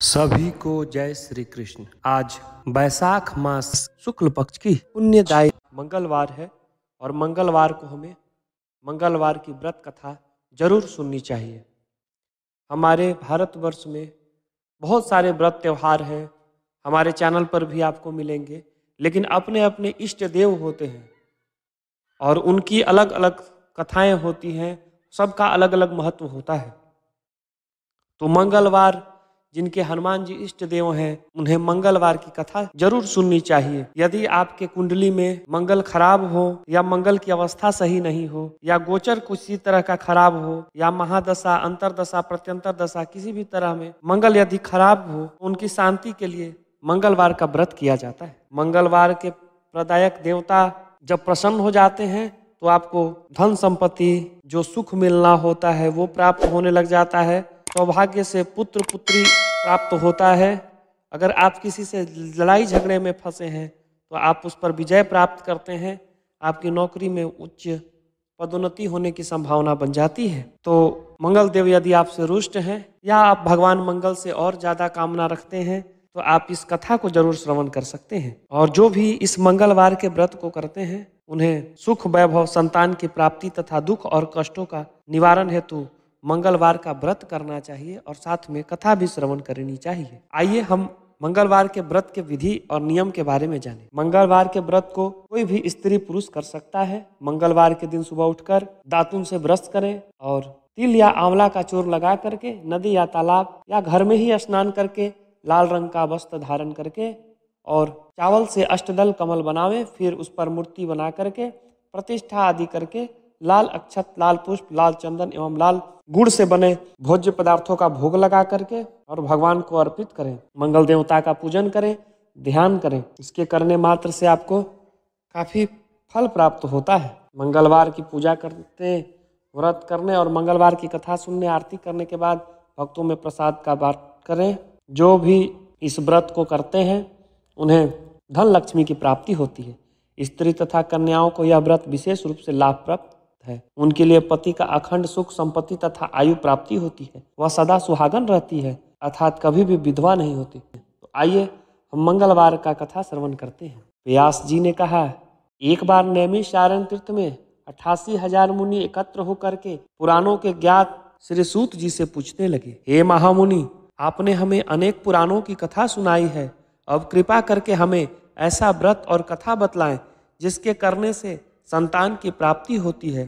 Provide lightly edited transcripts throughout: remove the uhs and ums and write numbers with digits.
सभी को जय श्री कृष्ण। आज बैसाख मास शुक्ल पक्ष की पुण्यदायी मंगलवार है और मंगलवार को हमें मंगलवार की व्रत कथा जरूर सुननी चाहिए। हमारे भारतवर्ष में बहुत सारे व्रत त्यौहार हैं, हमारे चैनल पर भी आपको मिलेंगे, लेकिन अपने अपने इष्ट देव होते हैं और उनकी अलग अलग कथाएं होती हैं, सबका अलग अलग महत्व होता है। तो मंगलवार जिनके हनुमान जी इष्ट देव हैं, उन्हें मंगलवार की कथा जरूर सुननी चाहिए। यदि आपके कुंडली में मंगल खराब हो या मंगल की अवस्था सही नहीं हो या गोचर किसी तरह का खराब हो या महादशा, अंतरदशा, प्रत्यंतर दशा किसी भी तरह में मंगल यदि खराब हो, उनकी शांति के लिए मंगलवार का व्रत किया जाता है। मंगलवार के प्रदायक देवता जब प्रसन्न हो जाते हैं तो आपको धन संपत्ति, जो सुख मिलना होता है वो प्राप्त होने लग जाता है। सौभाग्य से पुत्र पुत्री प्राप्त होता है। अगर आप किसी से लड़ाई झगड़े में फंसे हैं तो आप उस पर विजय प्राप्त करते हैं। आपकी नौकरी में उच्च पदोन्नति होने की संभावना बन जाती है। तो मंगल देव यदि आपसे रुष्ट हैं या आप भगवान मंगल से और ज़्यादा कामना रखते हैं तो आप इस कथा को जरूर श्रवण कर सकते हैं। और जो भी इस मंगलवार के व्रत को करते हैं उन्हें सुख, वैभव, संतान की प्राप्ति तथा दुख और कष्टों का निवारण हेतु मंगलवार का व्रत करना चाहिए और साथ में कथा भी श्रवण करनी चाहिए। आइए हम मंगलवार के व्रत के विधि और नियम के बारे में जानें। मंगलवार के व्रत को कोई भी स्त्री पुरुष कर सकता है। मंगलवार के दिन सुबह उठकर दातुन से ब्रश करें और तिल या आंवला का चूर्ण लगा करके नदी या तालाब या घर में ही स्नान करके लाल रंग का वस्त्र धारण करके और चावल से अष्टदल कमल बनावें। फिर उस पर मूर्ति बना करके प्रतिष्ठा आदि करके लाल अक्षत, लाल पुष्प, लाल चंदन एवं लाल गुड़ से बने भोज्य पदार्थों का भोग लगा करके और भगवान को अर्पित करें। मंगल देवता का पूजन करें, ध्यान करें। इसके करने मात्र से आपको काफ़ी फल प्राप्त होता है। मंगलवार की पूजा करते, व्रत करने और मंगलवार की कथा सुनने, आरती करने के बाद भक्तों में प्रसाद का बांट करें। जो भी इस व्रत को करते हैं उन्हें धन लक्ष्मी की प्राप्ति होती है। स्त्री तथा कन्याओं को यह व्रत विशेष रूप से लाभप्रद है। उनके लिए पति का अखंड सुख, संपत्ति तथा आयु प्राप्ति होती है। वह सदा सुहागन रहती है, अर्थात कभी भी विधवा नहीं होती। तो आइए हम मंगलवार का कथा श्रवण करते हैं। व्यास जी ने कहा, एक बार नैमिषारण्य तीर्थ में 88,000 मुनि एकत्र होकर के पुराणों के ज्ञात श्री सूत जी से पूछने लगे, हे महामुनि, आपने हमें अनेक पुराणों की कथा सुनाई है। अब कृपा करके हमें ऐसा व्रत और कथा बतलाएं जिसके करने से संतान की प्राप्ति होती है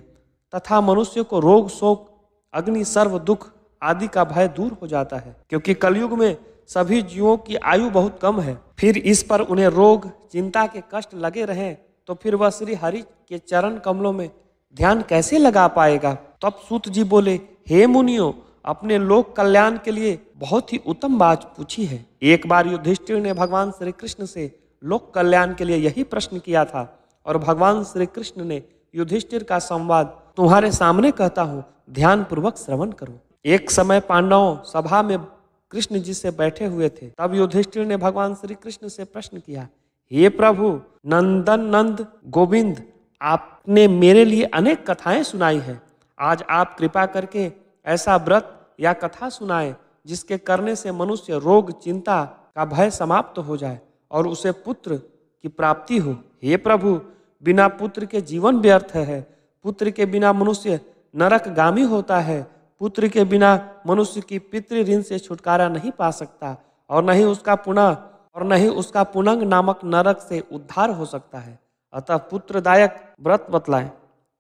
तथा मनुष्य को रोग, शोक, अग्नि, सर्व दुख आदि का भय दूर हो जाता है। क्योंकि कलयुग में सभी जीवों की आयु बहुत कम है। फिर इस पर उन्हें रोग, चिंता के कष्ट लगे रहें तो फिर वह श्री हरि के चरण कमलों में ध्यान कैसे लगा पाएगा। तब सूत जी बोले, हे मुनियों, अपने लोक कल्याण के लिए बहुत ही उत्तम बात पूछी है। एक बार युधिष्ठिर ने भगवान श्री कृष्ण से लोक कल्याण के लिए यही प्रश्न किया था और भगवान श्री कृष्ण ने युधिष्ठिर का संवाद तुम्हारे सामने कहता हूँ, ध्यान पूर्वक श्रवण करो। एक समय पांडवों सभा में कृष्ण जी से बैठे हुए थे। तब युधिष्ठिर ने भगवान श्री कृष्ण से प्रश्न किया, हे प्रभु नंदन नंद गोविंद, आपने मेरे लिए अनेक कथाएं सुनाई है। आज आप कृपा करके ऐसा व्रत या कथा सुनाएं जिसके करने से मनुष्य रोग, चिंता का भय समाप्त हो जाए और उसे पुत्र की प्राप्ति हो। हे प्रभु, बिना पुत्र के जीवन व्यर्थ है। पुत्र के बिना मनुष्य नरकगामी होता है। पुत्र के बिना मनुष्य की पितृ ऋण से छुटकारा नहीं पा सकता और न ही उसका पुनंग नामक नरक से उद्धार हो सकता है। अतः पुत्रदायक व्रत बतलाएं।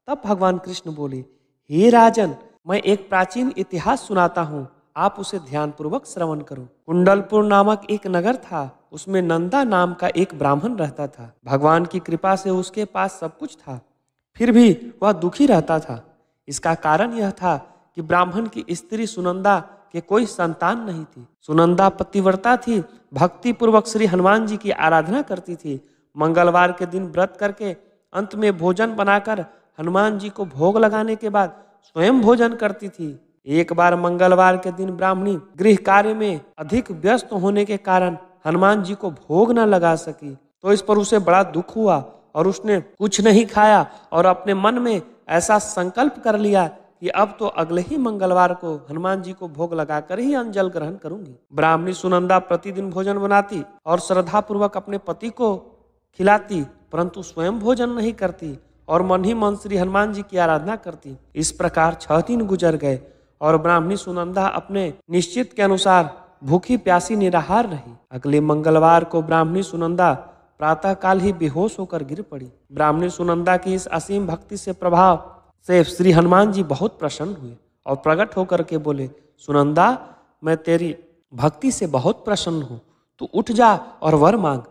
तब भगवान कृष्ण बोले, हे राजन, मैं एक प्राचीन इतिहास सुनाता हूँ, आप उसे ध्यान पूर्वक श्रवण करो। कुंडलपुर नामक एक नगर था। उसमें नंदा नाम का एक ब्राह्मण रहता था। भगवान की कृपा से उसके पास सब कुछ था, फिर भी वह दुखी रहता था। इसका कारण यह था कि ब्राह्मण की स्त्री सुनंदा के कोई संतान नहीं थी। सुनंदा पतिव्रता थी, भक्ति पूर्वक श्री हनुमान जी की आराधना करती थी। मंगलवार के दिन व्रत करके अंत में भोजन बनाकर हनुमान जी को भोग लगाने के बाद स्वयं भोजन करती थी। एक बार मंगलवार के दिन ब्राह्मणी गृह कार्य में अधिक व्यस्त होने के कारण हनुमान जी को भोग न लगा सकी, तो इस पर उसे बड़ा दुख हुआ और उसने कुछ नहीं खाया और अपने मन में ऐसा संकल्प कर लिया कि अब तो अगले ही मंगलवार को हनुमान जी को भोग लगाकर ही अन्न जल ग्रहण करूंगी। ब्राह्मणी सुनंदा प्रतिदिन भोजन बनाती और श्रद्धा पूर्वक अपने पति को खिलाती, परंतु स्वयं भोजन नहीं करती और मन ही मन श्री हनुमान जी की आराधना करती। इस प्रकार 6 दिन गुजर गए और ब्राह्मणी सुनंदा अपने निश्चित के अनुसार भूखी प्यासी निराहार रही। अगले मंगलवार को ब्राह्मणी सुनंदा प्रातःकाल ही बेहोश होकर गिर पड़ी। ब्राह्मणी सुनंदा की इस असीम भक्ति से प्रभाव से श्री हनुमान जी बहुत प्रसन्न हुए और प्रकट होकर के बोले, सुनंदा, मैं तेरी भक्ति से बहुत प्रसन्न हूँ, तू उठ जा और वर मांग।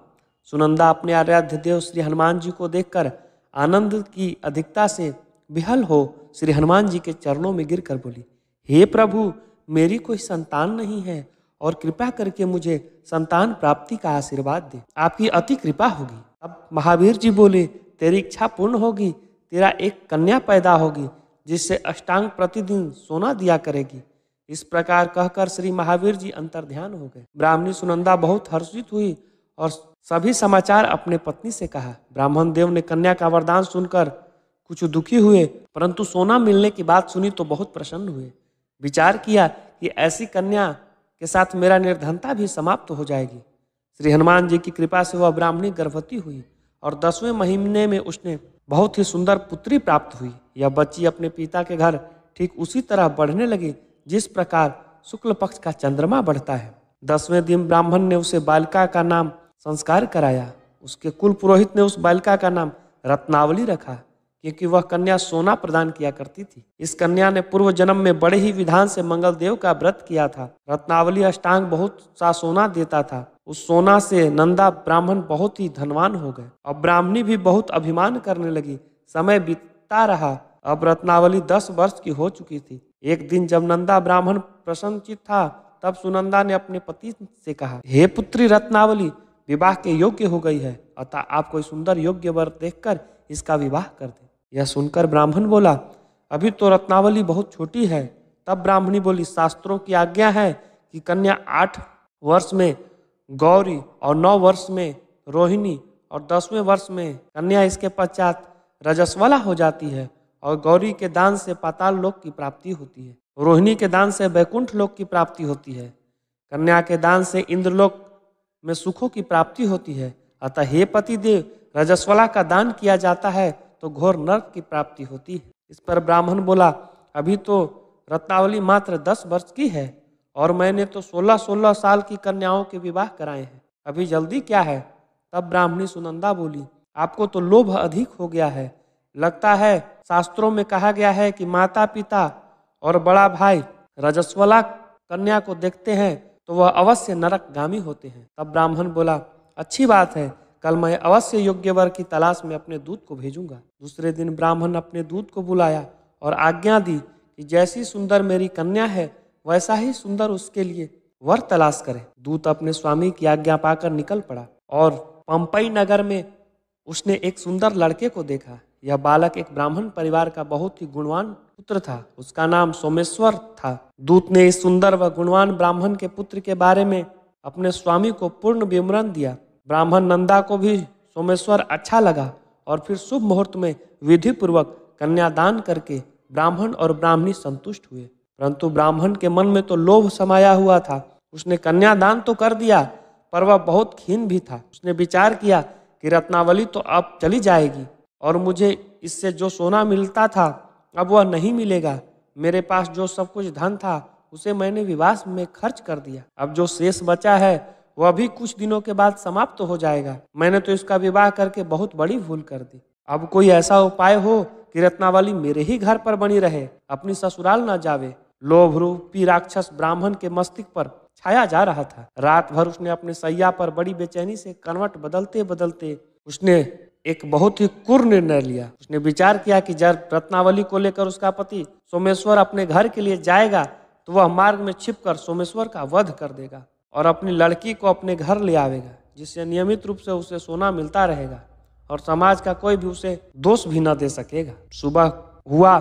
सुनंदा अपने आराध्य देव श्री हनुमान जी को देखकर आनंद की अधिकता से विहल हो श्री हनुमान जी के चरणों में गिरकर बोली, हे प्रभु, मेरी कोई संतान नहीं है और कृपा करके मुझे संतान प्राप्ति का आशीर्वाद दे, आपकी अति कृपा होगी। अब महावीर जी बोले, तेरी इच्छा पूर्ण होगी, तेरा एक कन्या पैदा होगी जिससे अष्टांग प्रतिदिन सोना दिया करेगी। इस प्रकार कहकर श्री महावीर जी अंतर्ध्यान हो गए। ब्राह्मणी सुनंदा बहुत हर्षित हुई और सभी समाचार अपने पत्नी से कहा। ब्राह्मण देव ने कन्या का वरदान सुनकर कुछ दुखी हुए, परंतु सोना मिलने की बात सुनी तो बहुत प्रसन्न हुए। विचार किया कि ऐसी कन्या के साथ मेरा निर्धनता भी समाप्त हो जाएगी। श्री हनुमान जी की कृपा से वह ब्राह्मणी गर्भवती हुई और 10वें महीने में उसने बहुत ही सुंदर पुत्री प्राप्त हुई। यह बच्ची अपने पिता के घर ठीक उसी तरह बढ़ने लगी जिस प्रकार शुक्ल पक्ष का चंद्रमा बढ़ता है। 10वें दिन ब्राह्मण ने उसे बालिका का नाम संस्कार कराया। उसके कुल पुरोहित ने उस बालिका का नाम रत्नावली रखा, क्योंकि वह कन्या सोना प्रदान किया करती थी। इस कन्या ने पूर्व जन्म में बड़े ही विधान से मंगल देव का व्रत किया था। रत्नावली अष्टांग बहुत सा सोना देता था। उस सोना से नंदा ब्राह्मण बहुत ही धनवान हो गए। अब ब्राह्मणी भी बहुत अभिमान करने लगी। समय बीतता रहा। अब रत्नावली 10 वर्ष की हो चुकी थी। एक दिन जब नंदा ब्राह्मण प्रसन्नचित था, तब सुनंदा ने अपने पति से कहा, हे पुत्री रत्नावली, विवाह के योग्य हो गई है, अतः आप कोई सुंदर योग्य वर देखकर इसका विवाह कर दे। यह सुनकर ब्राह्मण बोला, अभी तो रत्नावली बहुत छोटी है। तब ब्राह्मणी बोली, शास्त्रों की आज्ञा है कि कन्या 8 वर्ष में गौरी और 9 वर्ष में रोहिणी और 10वें वर्ष में कन्या इसके पश्चात रजस्वला हो जाती है और गौरी के दान से पाताल लोक की प्राप्ति होती है, रोहिणी के दान से वैकुंठ लोक की प्राप्ति होती है, कन्या के दान से इंद्रलोक में सुखों की प्राप्ति होती है। अतः हे पति देव, रजस्वला का दान किया जाता है तो घोर नरक की प्राप्ति होती है। इस पर ब्राह्मण बोला, अभी तो रत्नावली मात्र 10 वर्ष की है और मैंने तो 16-16 साल की कन्याओं के विवाह कराए हैं, अभी जल्दी क्या है। तब ब्राह्मणी सुनंदा बोली, आपको तो लोभ अधिक हो गया है। लगता है शास्त्रों में कहा गया है कि माता पिता और बड़ा भाई रजस्वला कन्या को देखते हैं तो वह अवश्य नरकगामी होते हैं। तब ब्राह्मण बोला, अच्छी बात है, कल मैं अवश्य योग्य वर की तलाश में अपने दूत को भेजूंगा। दूसरे दिन ब्राह्मण अपने दूत को बुलाया और आज्ञा दी कि जैसी सुंदर मेरी कन्या है वैसा ही सुंदर उसके लिए वर तलाश करे। दूत अपने स्वामी की आज्ञा पाकर निकल पड़ा और पंपई नगर में उसने एक सुंदर लड़के को देखा। यह बालक एक ब्राह्मण परिवार का बहुत ही गुणवान पुत्र था। उसका नाम सोमेश्वर था। दूत ने इस सुंदर व गुणवान ब्राह्मण के पुत्र के बारे में अपने स्वामी को पूर्ण विवरण दिया। ब्राह्मण नंदा को भी सोमेश्वर अच्छा लगा और फिर शुभ मुहूर्त में विधि पूर्वक कन्यादान करके ब्राह्मण और ब्राह्मणी संतुष्ट हुए। परंतु ब्राह्मण के मन में तो लोभ समाया हुआ था। उसने कन्यादान तो कर दिया, पर वह बहुत खीन भी था। उसने विचार किया कि रत्नावली तो अब चली जाएगी और मुझे इससे जो सोना मिलता था अब वह नहीं मिलेगा। मेरे पास जो सब कुछ धन था उसे मैंने विवाह में खर्च कर दिया। अब जो शेष बचा है वह भी कुछ दिनों के बाद समाप्त तो हो जाएगा। मैंने तो इसका विवाह करके बहुत बड़ी भूल कर दी। अब कोई ऐसा उपाय हो कि रत्नावली मेरे ही घर पर बनी रहे, अपनी ससुराल न जावे। लोभ रूपी राक्षस ब्राह्मण के मस्तिष्क पर छाया जा रहा था। रात भर उसने अपने सैया पर बड़ी बेचैनी से करवट बदलते बदलते उसने एक बहुत ही क्रूर निर्णय लिया। उसने विचार किया कि जब रत्नावली को लेकर उसका पति सोमेश्वर अपने घर के लिए जाएगा तो वह मार्ग में छिपकर सोमेश्वर का वध कर देगा और अपनी लड़की को अपने घर ले आवेगा, जिससे नियमित रूप से उसे सोना मिलता रहेगा और समाज का कोई भी उसे दोष भी न दे सकेगा। सुबह हुआ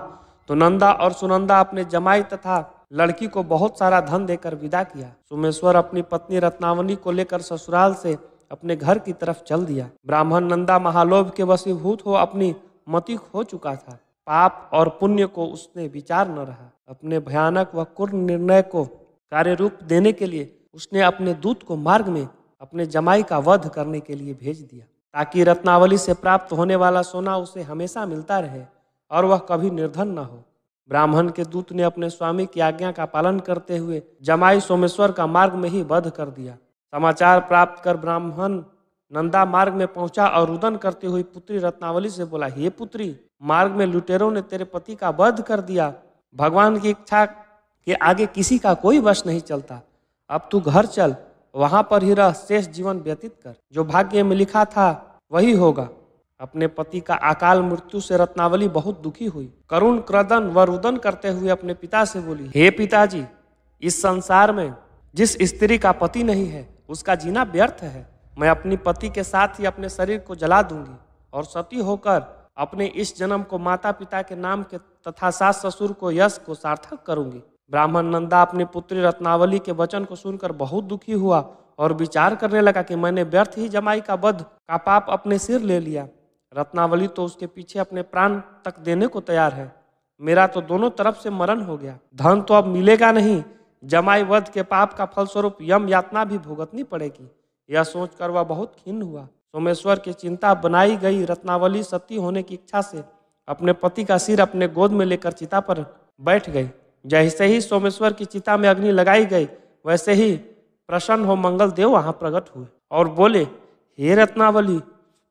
तो नंदा और सुनंदा अपने जमाई तथा लड़की को बहुत सारा धन देकर विदा किया। सोमेश्वर अपनी पत्नी रत्नावली को लेकर ससुराल से अपने घर की तरफ चल दिया। ब्राह्मण नंदा महालोभ के वशीभूत हो अपनी मति खो चुका था। पाप और पुण्य को उसने विचार न रहा। अपने भयानक व क्रूर निर्णय को कार्य रूप देने के लिए उसने अपने दूत को मार्ग में अपने जमाई का वध करने के लिए भेज दिया, ताकि रत्नावली से प्राप्त होने वाला सोना उसे हमेशा मिलता रहे और वह कभी निर्धन न हो। ब्राह्मण के दूत ने अपने स्वामी की आज्ञा का पालन करते हुए जमाई सोमेश्वर का मार्ग में ही वध कर दिया। समाचार प्राप्त कर ब्राह्मण नंदा मार्ग में पहुंचा और रुदन करती हुई पुत्री रत्नावली से बोला, हे पुत्री, मार्ग में लुटेरों ने तेरे पति का वध कर दिया। भगवान की इच्छा के आगे किसी का कोई वश नहीं चलता। अब तू घर चल, वहां पर ही रह, शेष जीवन व्यतीत कर। जो भाग्य में लिखा था वही होगा। अपने पति का अकाल मृत्यु से रत्नावली बहुत दुखी हुई। करुण क्रदन व रुदन करते हुए अपने पिता से बोली, हे पिताजी, इस संसार में जिस स्त्री का पति नहीं है उसका जीना व्यर्थ है। मैं अपनी पति के साथ ही अपने शरीर को जला दूंगी और सती होकर अपने इस जन्म को माता पिता के नाम के तथा सास ससुर को यश को सार्थक करूंगी। ब्राह्मण नंदा अपनी पुत्री रत्नावली के वचन को सुनकर बहुत दुखी हुआ और विचार करने लगा कि मैंने व्यर्थ ही जमाई का वध का पाप अपने सिर ले लिया। रत्नावली तो उसके पीछे अपने प्राण तक देने को तैयार है। मेरा तो दोनों तरफ से मरण हो गया। धन तो अब मिलेगा नहीं। जमाई वध के पाप का फलस्वरूप यम यातना भी भुगतनी पड़ेगी। यह सोचकर वह बहुत खिन्न हुआ। सोमेश्वर की चिंता बनाई गई रत्नावली सती होने की इच्छा से अपने पति का सिर अपने गोद में लेकर चिता पर बैठ गई। जैसे ही सोमेश्वर की चिता में अग्नि लगाई गई, वैसे ही प्रसन्न हो मंगल देव वहां प्रकट हुए और बोले, हे रत्नावली,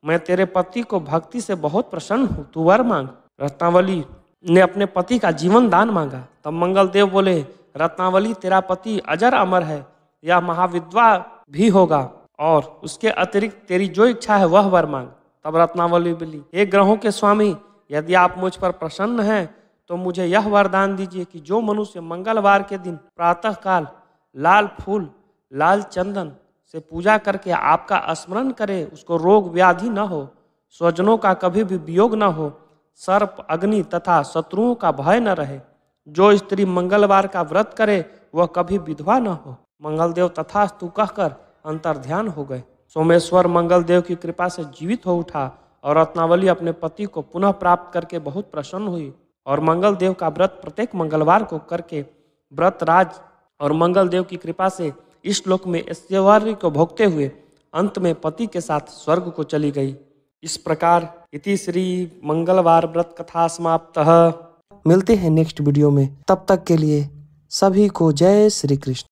मैं तेरे पति को भक्ति से बहुत प्रसन्न हूँ, तू वर मांग। रत्नावली ने अपने पति का जीवन दान मांगा। तब मंगल देव बोले, रत्नावली, तेरा पति अजर अमर है, यह महाविद्वा भी होगा और उसके अतिरिक्त तेरी जो इच्छा है वह वर मांग। तब रत्नावली बोली, हे ग्रहों के स्वामी, यदि आप मुझ पर प्रसन्न हैं तो मुझे यह वरदान दीजिए कि जो मनुष्य मंगलवार के दिन प्रातः काल लाल फूल लाल चंदन से पूजा करके आपका स्मरण करे, उसको रोग व्याधि न हो, स्वजनों का कभी भी वियोग न हो, सर्प अग्नि तथा शत्रुओं का भय न रहे। जो स्त्री मंगलवार का व्रत करे वह कभी विधवा न हो। मंगलदेव तथास्तु कहकर अंतर्ध्यान हो गए। सोमेश्वर मंगलदेव की कृपा से जीवित हो उठा और रत्नावली अपने पति को पुनः प्राप्त करके बहुत प्रसन्न हुई और मंगलदेव का व्रत प्रत्येक मंगलवार को करके व्रत राज और मंगलदेव की कृपा से इस श्लोक में ऐश्वर्य को भोगते हुए अंत में पति के साथ स्वर्ग को चली गई। इस प्रकार इति श्री मंगलवार व्रत कथा समाप्तः। मिलते हैं नेक्स्ट वीडियो में, तब तक के लिए सभी को जय श्री कृष्ण।